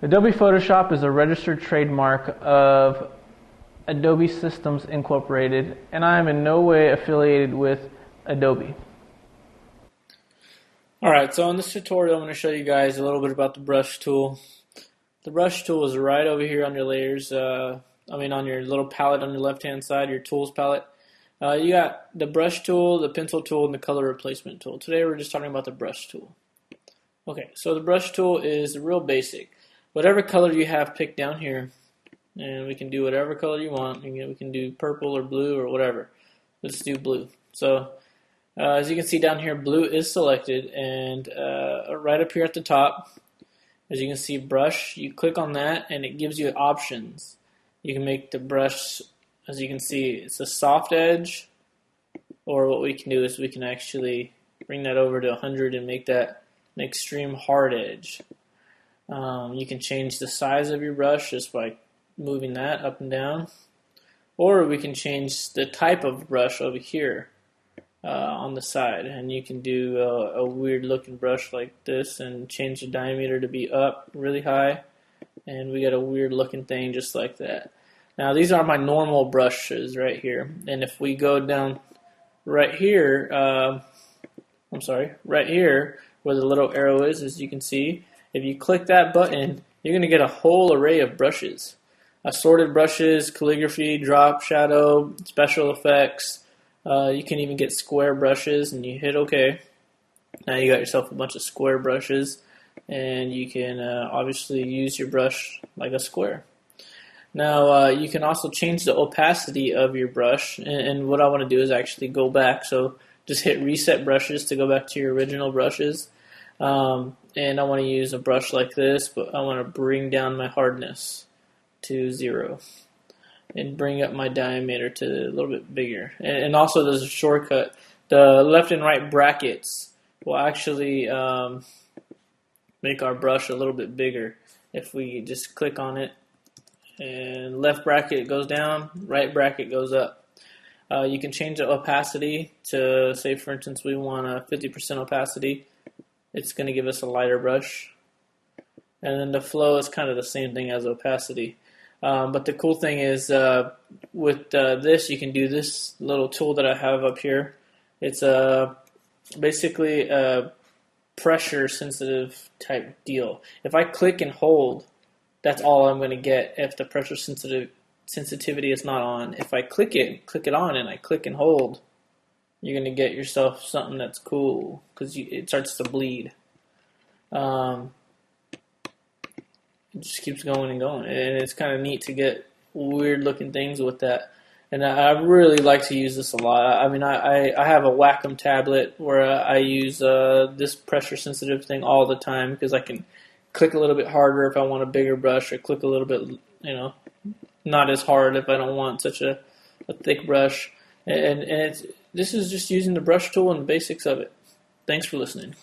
Adobe Photoshop is a registered trademark of Adobe Systems Incorporated, and I am in no way affiliated with Adobe. Alright, so in this tutorial I'm going to show you guys a little bit about the brush tool. The brush tool is right over here on your layers, on your little palette on your left hand side, your tools palette. You got the brush tool, the pencil tool, and the color replacement tool. Today we're just talking about the brush tool. Okay, so the brush tool is real basic. Whatever color you have picked down here, and we can do whatever color you want. We can do purple or blue or whatever. Let's do blue. So as you can see down here, blue is selected, and right up here at the top, as you can see brush, you click on that and it gives you options. You can make the brush, as you can see, it's a soft edge, or what we can do is we can actually bring that over to 100 and make that an extreme hard edge. You can change the size of your brush just by moving that up and down, or we can change the type of brush over here on the side, and you can do a weird looking brush like this and change the diameter to be up really high, and we got a weird looking thing just like that. Now these are my normal brushes right here, and if we go down right here, right here where the little arrow is, as you can see, if you click that button, you're going to get a whole array of brushes. Assorted brushes, calligraphy, drop, shadow, special effects. You can even get square brushes, and you hit OK. Now you got yourself a bunch of square brushes, and you can obviously use your brush like a square. Now you can also change the opacity of your brush, and what I want to do is actually go back. So just hit reset brushes to go back to your original brushes. And I want to use a brush like this, but I want to bring down my hardness to 0 and bring up my diameter to a little bit bigger. And also there's a shortcut. The left and right brackets will actually make our brush a little bit bigger. If we just click on it, and left bracket goes down, right bracket goes up. You can change the opacity to, say for instance, we want a 50% opacity. It's going to give us a lighter brush. And then the flow is kind of the same thing as opacity. But the cool thing is with this, you can do this little tool that I have up here. It's basically a pressure sensitive type deal. If I click and hold, that's all I'm going to get if the pressure sensitivity is not on. If I click it on, and I click and hold, you're going to get yourself something that's cool because it starts to bleed. It just keeps going and going, and it's kind of neat to get weird looking things with that. And I really like to use this a lot. I have a Wacom tablet where I use this pressure sensitive thing all the time because I can click a little bit harder if I want a bigger brush, or click a little bit, not as hard if I don't want such a thick brush. And this is just using the brush tool and the basics of it. Thanks for listening.